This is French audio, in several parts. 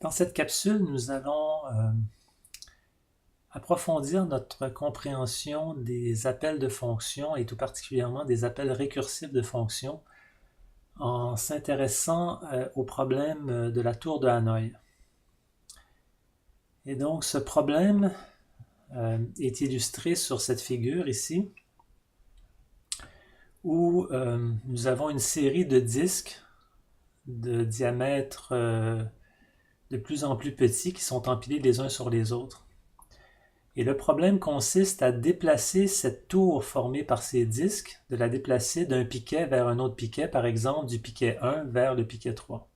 Dans cette capsule, nous allons approfondir notre compréhension des appels de fonctions et tout particulièrement des appels récursifs de fonctions en s'intéressant au problème de la tour de Hanoï. Et donc ce problème est illustré sur cette figure ici où nous avons une série de disques de diamètre de plus en plus petits qui sont empilés les uns sur les autres. Et le problème consiste à déplacer cette tour formée par ces disques, de la déplacer d'un piquet vers un autre piquet, par exemple du piquet 1 vers le piquet 3.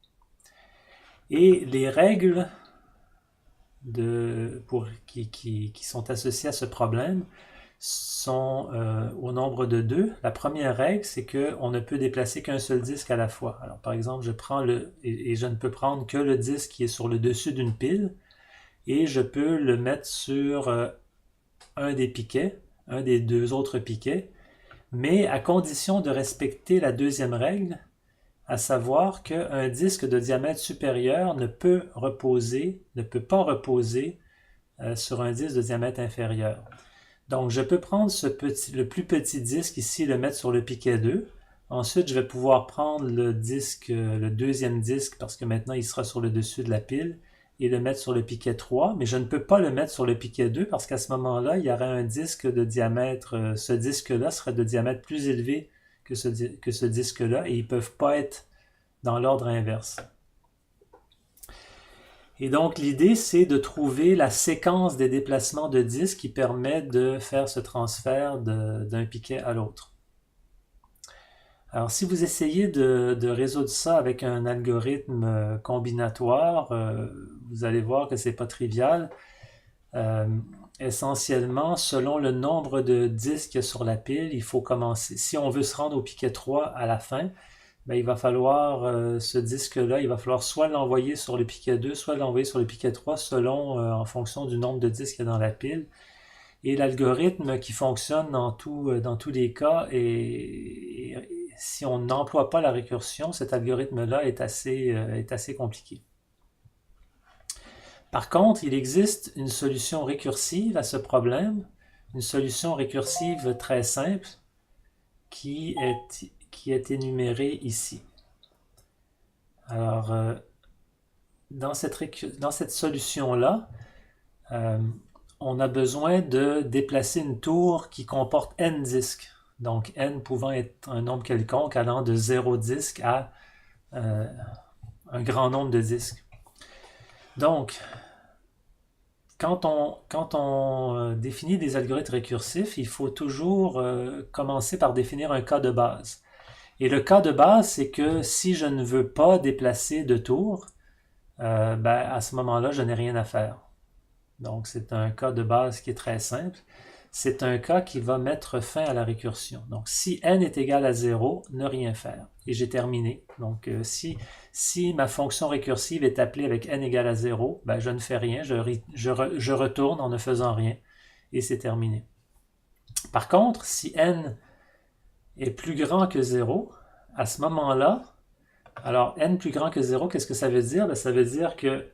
Et les règles qui sont associées à ce problème sont au nombre de 2. La première règle, c'est qu'on ne peut déplacer qu'un seul disque à la fois. Alors par exemple, je prends et je ne peux prendre que le disque qui est sur le dessus d'une pile, et je peux le mettre sur un des piquets, un des deux autres piquets, mais à condition de respecter la deuxième règle, à savoir qu'un disque de diamètre supérieur ne peut pas reposer sur un disque de diamètre inférieur. Donc je peux prendre le plus petit disque ici, le mettre sur le piquet 2. Ensuite, je vais pouvoir prendre le deuxième disque, parce que maintenant il sera sur le dessus de la pile, et le mettre sur le piquet 3, mais je ne peux pas le mettre sur le piquet 2 parce qu'à ce moment-là, il y aurait un disque de diamètre, ce disque-là serait de diamètre plus élevé que ce disque-là, et ils ne peuvent pas être dans l'ordre inverse. Et donc l'idée, c'est de trouver la séquence des déplacements de disques qui permet de faire ce transfert d'un piquet à l'autre. Alors, si vous essayez de résoudre ça avec un algorithme combinatoire, vous allez voir que c'est pas trivial. Essentiellement, selon le nombre de disques sur la pile, il faut commencer. Si on veut se rendre au piquet 3 à la fin, ben, il va falloir ce disque-là, il va falloir soit l'envoyer sur le piquet 2, soit l'envoyer sur le piquet 3, selon en fonction du nombre de disques qu'il y a dans la pile. Et l'algorithme qui fonctionne dans tous les cas si on n'emploie pas la récursion, cet algorithme-là est assez compliqué. Par contre, il existe une solution récursive à ce problème, une solution récursive très simple qui est énumérée ici. Alors, dans cette solution-là, on a besoin de déplacer une tour qui comporte n disques. Donc n pouvant être un nombre quelconque allant de 0 disques à un grand nombre de disques. Donc, quand on définit des algorithmes récursifs, il faut toujours commencer par définir un cas de base. Et le cas de base, c'est que si je ne veux pas déplacer de tour, à ce moment-là, je n'ai rien à faire. Donc, c'est un cas de base qui est très simple. C'est un cas qui va mettre fin à la récursion. Donc, si n est égal à 0, ne rien faire. Et j'ai terminé. Donc, si ma fonction récursive est appelée avec n égale à 0, ben, je ne fais rien, je retourne en ne faisant rien, et c'est terminé. Par contre, si n est plus grand que 0, à ce moment-là, alors n plus grand que 0, qu'est-ce que ça veut dire? Ben, ça veut dire que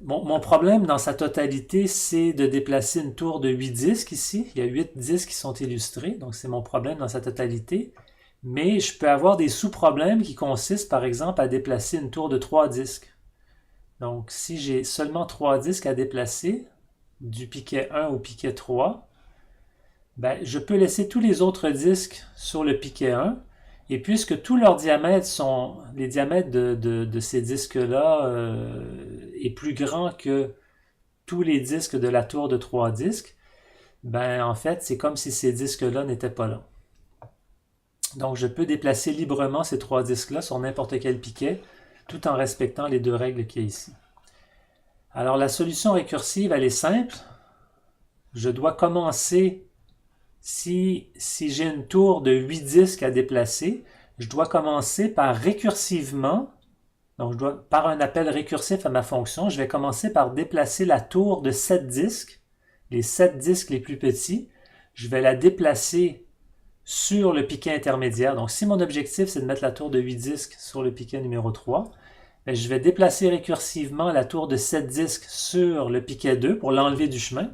mon problème dans sa totalité, c'est de déplacer une tour de 8 disques ici. Il y a 8 disques qui sont illustrés, donc c'est mon problème dans sa totalité. Mais je peux avoir des sous-problèmes qui consistent par exemple à déplacer une tour de 3 disques. Donc si j'ai seulement 3 disques à déplacer, du piquet 1 au piquet 3, ben, je peux laisser tous les autres disques sur le piquet 1, et puisque tous leurs diamètres sont, les diamètres de ces disques-là est plus grand que tous les disques de la tour de 3 disques, ben en fait, c'est comme si ces disques-là n'étaient pas là. Donc, je peux déplacer librement ces 3 disques-là sur n'importe quel piquet, tout en respectant les 2 règles qu'il y a ici. Alors, la solution récursive, elle est simple. Je dois commencer, si j'ai une tour de 8 disques à déplacer, je dois commencer par récursivement, donc par un appel récursif à ma fonction, je vais commencer par déplacer la tour de 7 disques, les 7 disques les plus petits. Je vais la déplacer sur le piquet intermédiaire. Donc, si mon objectif, c'est de mettre la tour de 8 disques sur le piquet numéro 3, ben, je vais déplacer récursivement la tour de 7 disques sur le piquet 2 pour l'enlever du chemin.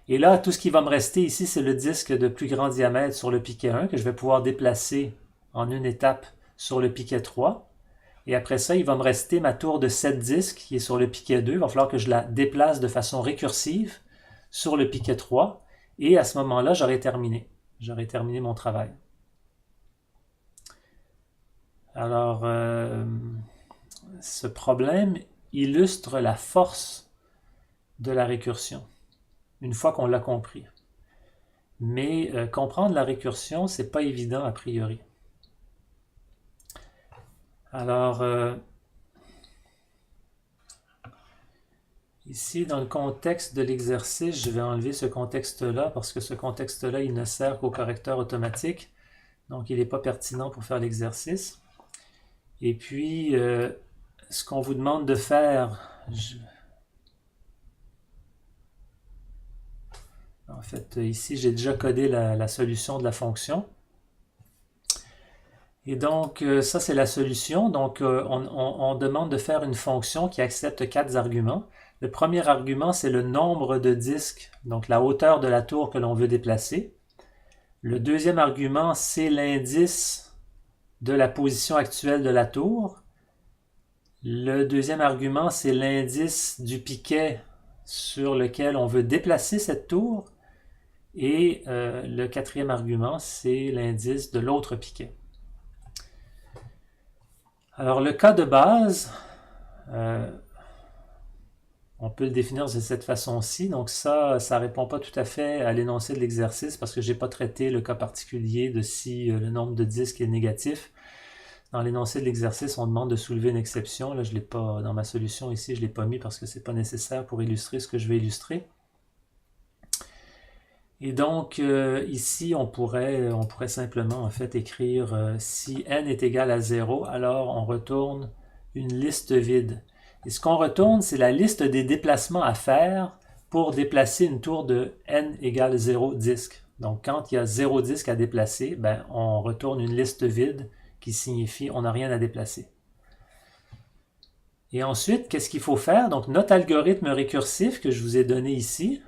Et là, tout ce qui va me rester ici, c'est le disque de plus grand diamètre sur le piquet 1 que je vais pouvoir déplacer en une étape sur le piquet 3. Et après ça, il va me rester ma tour de 7 disques qui est sur le piquet 2. Il va falloir que je la déplace de façon récursive sur le piquet 3. Et à ce moment-là, j'aurai terminé. J'aurai terminé mon travail. Alors, ce problème illustre la force de la récursion, une fois qu'on l'a compris. Mais comprendre la récursion, c'est pas évident a priori. Alors, ici, dans le contexte de l'exercice, je vais enlever ce contexte-là parce que ce contexte-là, il ne sert qu'au correcteur automatique. Donc, il n'est pas pertinent pour faire l'exercice. Et puis, ce qu'on vous demande de faire, en fait, ici, j'ai déjà codé la solution de la fonction. Et donc, ça, c'est la solution. Donc, on demande de faire une fonction qui accepte 4 arguments. Le premier argument, c'est le nombre de disques, donc la hauteur de la tour que l'on veut déplacer. Le deuxième argument, c'est l'indice de la position actuelle de la tour. Le deuxième argument, c'est l'indice du piquet sur lequel on veut déplacer cette tour. Et le quatrième argument, c'est l'indice de l'autre piquet. Alors, le cas de base, on peut le définir de cette façon-ci. Donc ça ne répond pas tout à fait à l'énoncé de l'exercice parce que je n'ai pas traité le cas particulier de si le nombre de disques est négatif. Dans l'énoncé de l'exercice, on demande de soulever une exception. Là, je l'ai pas dans ma solution ici, je ne l'ai pas mis parce que ce n'est pas nécessaire pour illustrer ce que je vais illustrer. Et donc, ici, on pourrait simplement en fait écrire si n est égal à 0, alors on retourne une liste vide. Et ce qu'on retourne, c'est la liste des déplacements à faire pour déplacer une tour de n égale 0 disque. Donc, quand il y a 0 disque à déplacer, ben, on retourne une liste vide qui signifie on n'a rien à déplacer. Et ensuite, qu'est-ce qu'il faut faire? Donc, notre algorithme récursif que je vous ai donné ici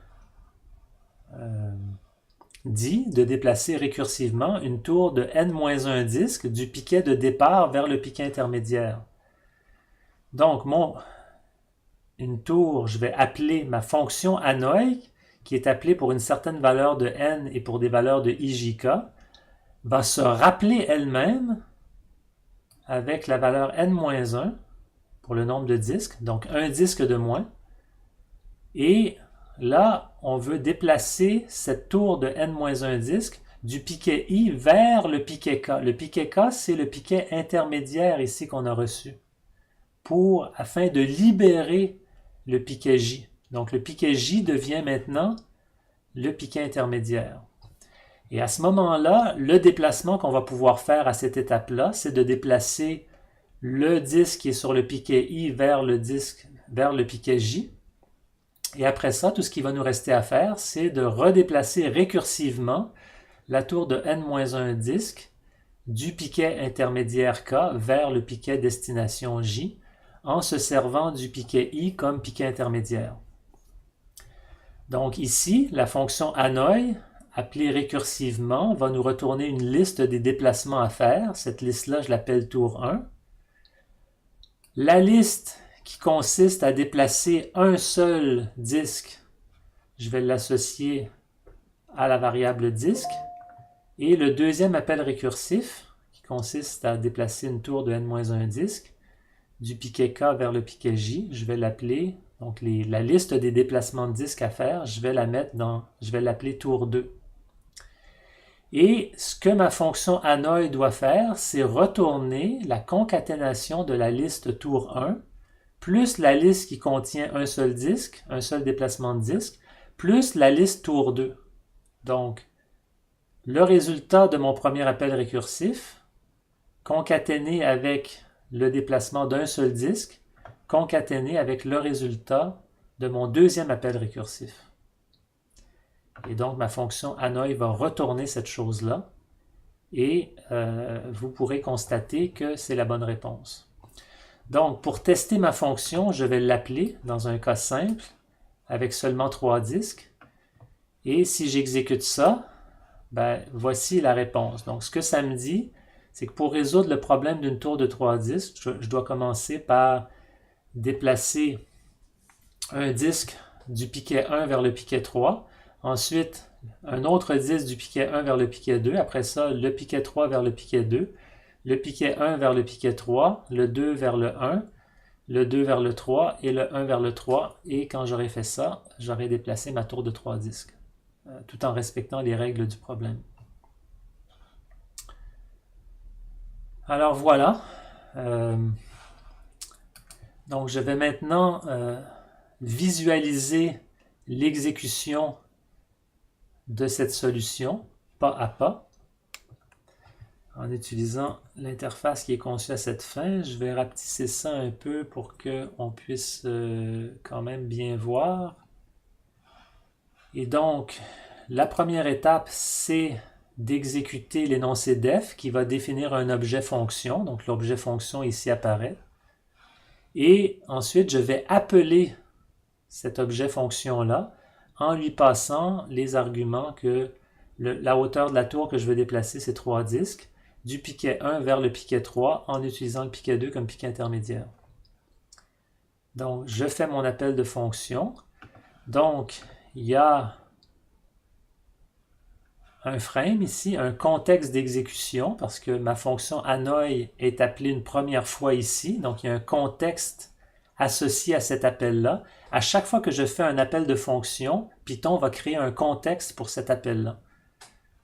dit de déplacer récursivement une tour de n-1 disque du piquet de départ vers le piquet intermédiaire. Donc, une tour, je vais appeler ma fonction Hanoi, qui est appelée pour une certaine valeur de n et pour des valeurs de ijk, va se rappeler elle-même avec la valeur n-1 pour le nombre de disques, donc un disque de moins. Et là, on veut déplacer cette tour de n-1 disque du piquet i vers le piquet k. Le piquet k, c'est le piquet intermédiaire ici qu'on a reçu, afin de libérer le piquet j. Donc le piquet j devient maintenant le piquet intermédiaire. Et à ce moment-là, le déplacement qu'on va pouvoir faire à cette étape-là, c'est de déplacer le disque qui est sur le piquet i vers le piquet j. Et après ça, tout ce qui va nous rester à faire, c'est de redéplacer récursivement la tour de n-1 disque du piquet intermédiaire k vers le piquet destination j en se servant du piquet i comme piquet intermédiaire. Donc ici, la fonction Hanoi, appelée récursivement, va nous retourner une liste des déplacements à faire. Cette liste-là, je l'appelle tour 1. La liste qui consiste à déplacer un seul disque, je vais l'associer à la variable disque. Et le deuxième appel récursif, qui consiste à déplacer une tour de n-1 disque, du piquet k vers le piquet j, je vais l'appeler, donc la liste des déplacements de disques à faire, je vais l'appeler tour 2. Et ce que ma fonction Hanoi doit faire, c'est retourner la concaténation de la liste tour 1 plus la liste qui contient un seul disque, un seul déplacement de disque, plus la liste tour 2. Donc, le résultat de mon premier appel récursif, concaténé avec le déplacement d'un seul disque, concaténé avec le résultat de mon deuxième appel récursif. Et donc, ma fonction Hanoi va retourner cette chose-là et vous pourrez constater que c'est la bonne réponse. Donc, pour tester ma fonction, je vais l'appeler dans un cas simple avec seulement 3 disques. Et si j'exécute ça, ben, voici la réponse. Donc, ce que ça me dit, c'est que pour résoudre le problème d'une tour de 3 disques, je dois commencer par déplacer un disque du piquet 1 vers le piquet 3. Ensuite, un autre disque du piquet 1 vers le piquet 2. Après ça, le piquet 3 vers le piquet 2. Le piquet 1 vers le piquet 3. Le 2 vers le 1. Le 2 vers le 3 et le 1 vers le 3. Et quand j'aurai fait ça, j'aurai déplacé ma tour de 3 disques, tout en respectant les règles du problème. Alors voilà. Donc je vais maintenant visualiser l'exécution de cette solution pas à pas en utilisant l'interface qui est conçue à cette fin. Je vais rapetisser ça un peu pour qu'on puisse quand même bien voir. Et donc, la première étape, c'est d'exécuter l'énoncé def qui va définir un objet fonction. Donc l'objet fonction ici apparaît. Et ensuite, je vais appeler cet objet fonction-là en lui passant les arguments que la hauteur de la tour que je veux déplacer, c'est 3 disques, du piquet 1 vers le piquet 3 en utilisant le piquet 2 comme piquet intermédiaire. Donc, je fais mon appel de fonction. Donc, il y a un frame ici, un contexte d'exécution, parce que ma fonction annoy est appelée une première fois ici. Donc, il y a un contexte associé à cet appel-là. À chaque fois que je fais un appel de fonction, Python va créer un contexte pour cet appel-là.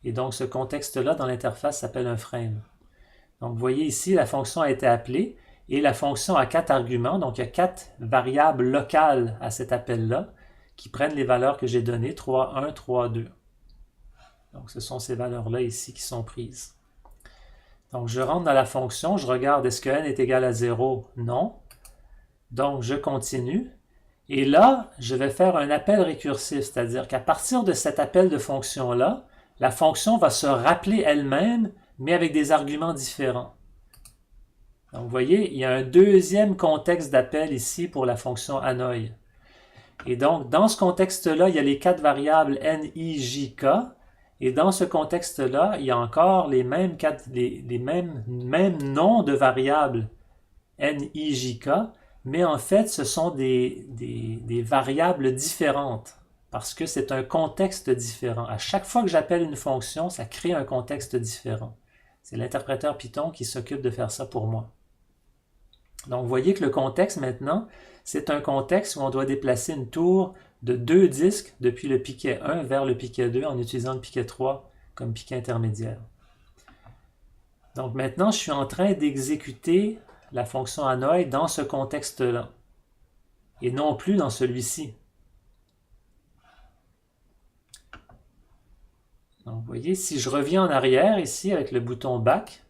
Et donc, ce contexte-là, dans l'interface, s'appelle un frame. Donc, vous voyez ici, la fonction a été appelée et la fonction a 4 arguments. Donc, il y a 4 variables locales à cet appel-là qui prennent les valeurs que j'ai données, 3, 1, 3, 2. Donc, ce sont ces valeurs-là ici qui sont prises. Donc, je rentre dans la fonction, je regarde, est-ce que n est égal à 0? Non. Donc, je continue. Et là, je vais faire un appel récursif, c'est-à-dire qu'à partir de cet appel de fonction-là, la fonction va se rappeler elle-même, mais avec des arguments différents. Donc, vous voyez, il y a un deuxième contexte d'appel ici pour la fonction annoy. Et donc, dans ce contexte-là, il y a les 4 variables n, i, j, k. Et dans ce contexte-là, il y a encore les mêmes noms de variables n, i, j, k, mais en fait, ce sont des variables différentes parce que c'est un contexte différent. À chaque fois que j'appelle une fonction, ça crée un contexte différent. C'est l'interpréteur Python qui s'occupe de faire ça pour moi. Donc, vous voyez que le contexte maintenant, c'est un contexte où on doit déplacer une tour de 2 disques depuis le piquet 1 vers le piquet 2 en utilisant le piquet 3 comme piquet intermédiaire. Donc maintenant, je suis en train d'exécuter la fonction annoy dans ce contexte-là et non plus dans celui-ci. Donc vous voyez, si je reviens en arrière ici avec le bouton back,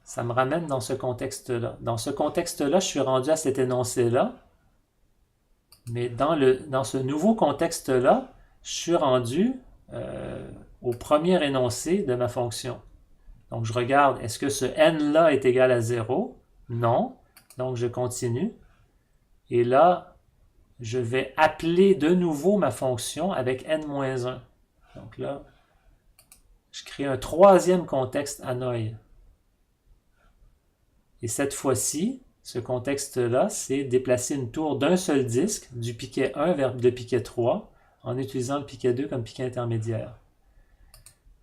ça me ramène dans ce contexte-là. Dans ce contexte-là, je suis rendu à cet énoncé-là. Mais dans ce nouveau contexte-là, je suis rendu au premier énoncé de ma fonction. Donc, je regarde, est-ce que ce n-là est égal à 0? Non. Donc, je continue. Et là, je vais appeler de nouveau ma fonction avec n-1. Donc là, je crée un troisième contexte annoy. Et cette fois-ci, ce contexte-là, c'est déplacer une tour d'un seul disque du piquet 1 vers le piquet 3 en utilisant le piquet 2 comme piquet intermédiaire.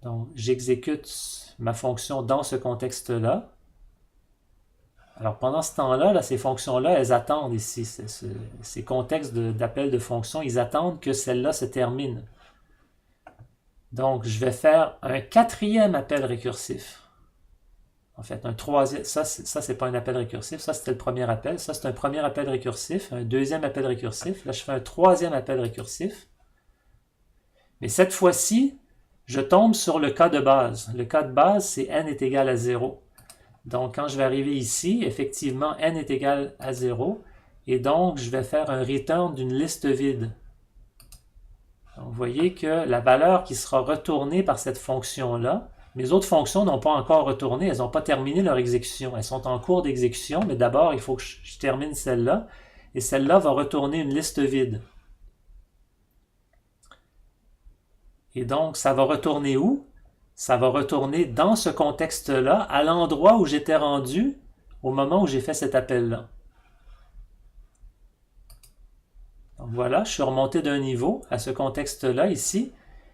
Donc, j'exécute ma fonction dans ce contexte-là. Alors, pendant ce temps-là, ces fonctions-là, elles attendent ici. Ces contextes d'appel de fonction, ils attendent que celle-là se termine. Donc, je vais faire un quatrième appel récursif. En fait, un troisième, ça c'est pas un appel récursif, ça c'était le premier appel, ça c'est un premier appel récursif, un deuxième appel récursif, là je fais un troisième appel récursif. Mais cette fois-ci, je tombe sur le cas de base. Le cas de base, c'est n est égal à 0. Donc, quand je vais arriver ici, effectivement, n est égal à 0, et donc je vais faire un return d'une liste vide. Donc, vous voyez que la valeur qui sera retournée par cette fonction-là, Mes autres fonctions n'ont pas encore retourné, elles n'ont pas terminé leur exécution. Elles sont en cours d'exécution, mais d'abord, il faut que je termine celle-là. Et celle-là va retourner une liste vide. Et donc, ça va retourner où? Ça va retourner dans ce contexte-là, à l'endroit où j'étais rendu au moment où j'ai fait cet appel-là. Donc voilà, je suis remonté d'un niveau à ce contexte-là ici.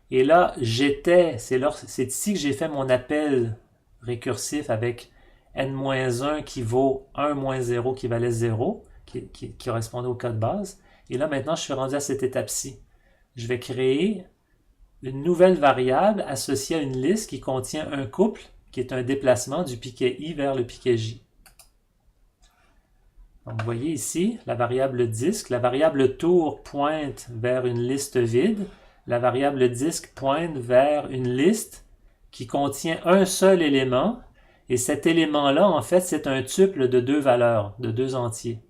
Et là, c'est ici que j'ai fait mon appel récursif avec n-1 qui vaut 1 moins 0 qui valait 0, qui correspondait au code base. Et là, maintenant, je suis rendu à cette étape-ci. Je vais créer une nouvelle variable associée à une liste qui contient un couple, qui est un déplacement du piquet i vers le piquet j. Donc, vous voyez ici, la variable disque, la variable tour pointe vers une liste vide, la variable disque pointe vers une liste qui contient un seul élément, et cet élément-là, en fait, c'est un tuple de deux valeurs, de deux entiers.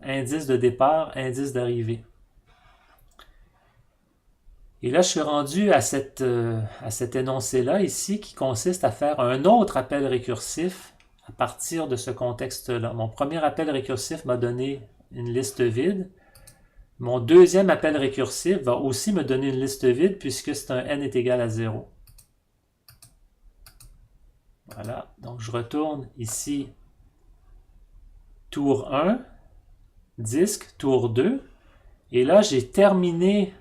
Indice de départ, indice d'arrivée. Et là, je suis rendu à cet énoncé-là ici qui consiste à faire un autre appel récursif à partir de ce contexte-là. Mon premier appel récursif m'a donné une liste vide. Mon deuxième appel récursif va aussi me donner une liste vide puisque c'est un n est égal à 0. Voilà, donc je retourne ici tour 1, disque, tour 2, et là j'ai terminé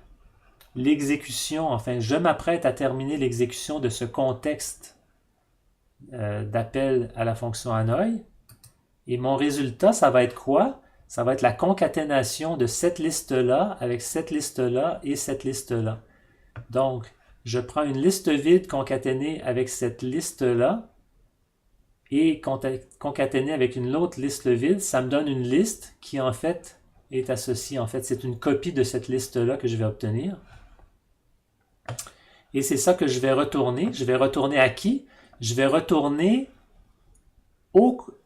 l'exécution, enfin je m'apprête à terminer l'exécution de ce contexte d'appel à la fonction Hanoi. Et mon résultat, ça va être quoi? Ça va être la concaténation de cette liste-là avec cette liste-là et cette liste-là. Donc, je prends une liste vide concaténée avec cette liste-là et concaténée avec une autre liste vide, ça me donne une liste qui en fait est associée. En fait, c'est une copie de cette liste-là que je vais obtenir. Et c'est ça que je vais retourner. Je vais retourner à qui? Je vais retourner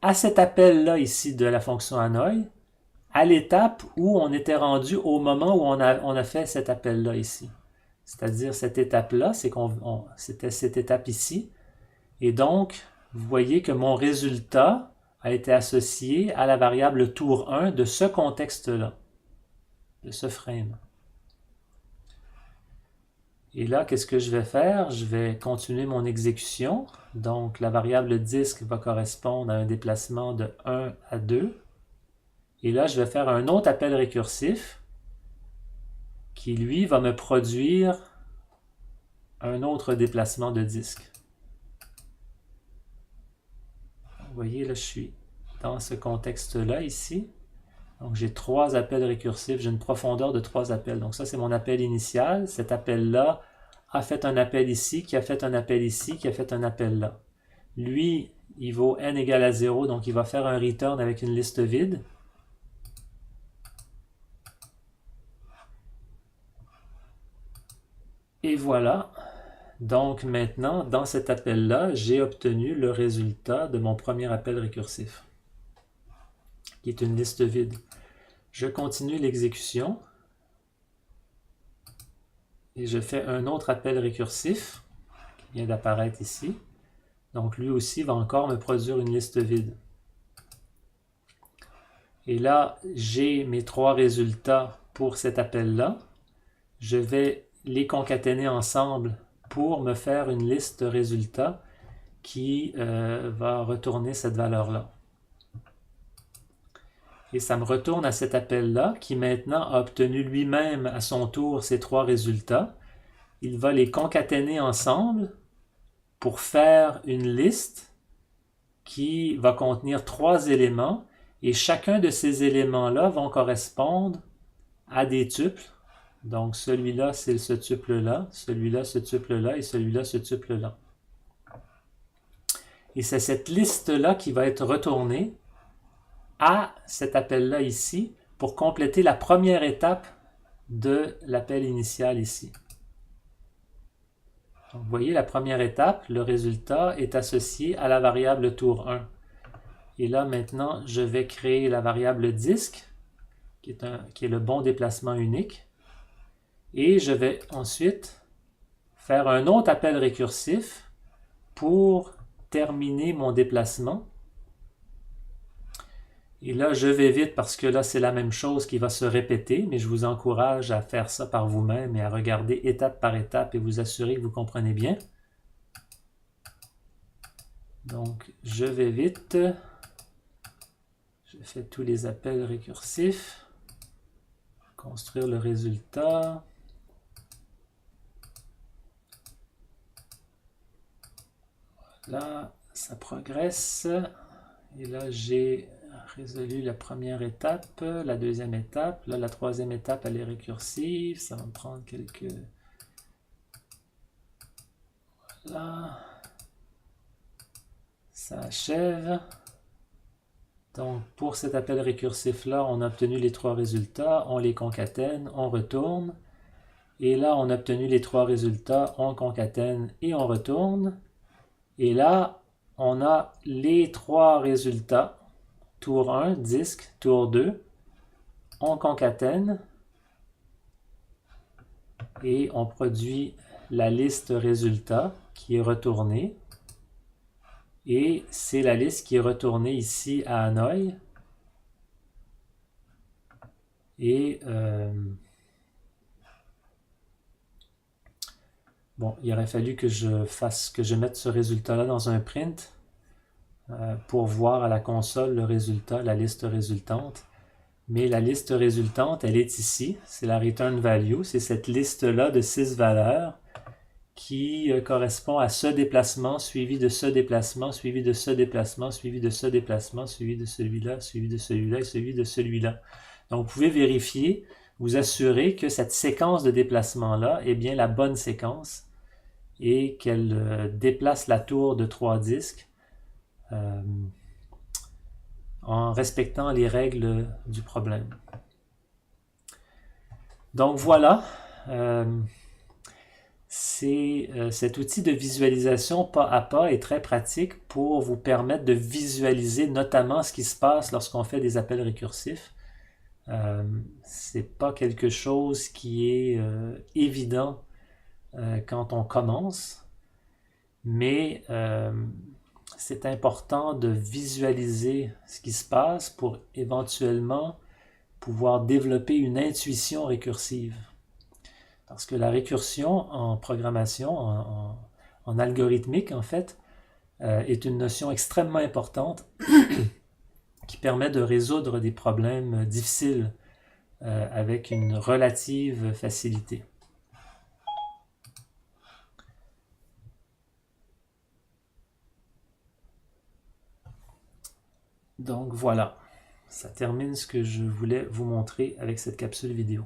à cet appel-là ici de la fonction Hanoi, à l'étape où on était rendu au moment où on a fait cet appel-là ici. C'est-à-dire cette étape-là, c'était cette étape ici. Et donc, vous voyez que mon résultat a été associé à la variable tour 1 de ce contexte-là, de ce frame. Et là, qu'est-ce que je vais faire? Je vais continuer mon exécution. Donc, la variable disque va correspondre à un déplacement de 1 à 2. Et là, je vais faire un autre appel récursif qui, lui, va me produire un autre déplacement de disque. Vous voyez, là, je suis dans ce contexte-là ici. Donc, j'ai 3 appels récursifs. J'ai une profondeur de 3 appels. Donc, ça, c'est mon appel initial. Cet appel-là a fait un appel ici, qui a fait un appel ici, qui a fait un appel là. Lui, il vaut n égale à 0, donc il va faire un return avec une liste vide. Et voilà. Donc, maintenant, dans cet appel-là, j'ai obtenu le résultat de mon premier appel récursif, qui est une liste vide. Je continue l'exécution et je fais un autre appel récursif qui vient d'apparaître ici. Donc lui aussi va encore me produire une liste vide. Et là, j'ai mes 3 résultats pour cet appel-là. Je vais les concaténer ensemble pour me faire une liste résultats qui va retourner cette valeur-là. Et ça me retourne à cet appel-là qui maintenant a obtenu lui-même à son tour ces 3 résultats. Il va les concaténer ensemble pour faire une liste qui va contenir 3 éléments et chacun de ces éléments-là vont correspondre à des tuples. Donc celui-là, c'est ce tuple-là, celui-là, ce tuple-là et celui-là, ce tuple-là. Et c'est cette liste-là qui va être retournée à cet appel-là ici pour compléter la première étape de l'appel initial ici. Donc, vous voyez, la première étape, le résultat est associé à la variable tour 1. Et là, maintenant, je vais créer la variable disque, qui est le bon déplacement unique. Et je vais ensuite faire un autre appel récursif pour terminer mon déplacement. Et là, je vais vite parce que là, c'est la même chose qui va se répéter, mais je vous encourage à faire ça par vous-même et à regarder étape par étape et vous assurer que vous comprenez bien. Donc, je vais vite. Je fais tous les appels récursifs. Construire le résultat. Là, ça progresse. Et là, j'ai résolu la première étape, la deuxième étape. Là, la troisième étape, elle est récursive. Ça va me prendre quelques... Voilà. Ça achève. Donc, pour cet appel récursif-là, on a obtenu les trois résultats. On les concatène, on retourne. Et là, on a obtenu les trois résultats. On concatène et on retourne. Et là, on a les trois résultats. Tour 1, disque, tour 2, on concatène et on produit la liste résultat qui est retournée. Et c'est la liste qui est retournée ici à Hanoï. Et bon, il aurait fallu que je mette ce résultat-là dans un print pour voir à la console le résultat, la liste résultante. Mais la liste résultante, elle est ici. C'est la return value. C'est cette liste-là de 6 valeurs qui correspond à ce déplacement, suivi de ce déplacement, suivi de ce déplacement, suivi de ce déplacement, suivi de celui-là, suivi de celui-là et suivi de celui-là. Donc, vous pouvez vérifier, vous assurer que cette séquence de déplacement-là est bien la bonne séquence et qu'elle déplace la tour de 3 disques en respectant les règles du problème. Donc voilà, cet outil de visualisation pas à pas est très pratique pour vous permettre de visualiser notamment ce qui se passe lorsqu'on fait des appels récursifs. C'est pas quelque chose qui est évident quand on commence, mais c'est important de visualiser ce qui se passe pour éventuellement pouvoir développer une intuition récursive. Parce que la récursion en programmation, en algorithmique en fait, est une notion extrêmement importante qui permet de résoudre des problèmes difficiles avec une relative facilité. Donc voilà, ça termine ce que je voulais vous montrer avec cette capsule vidéo.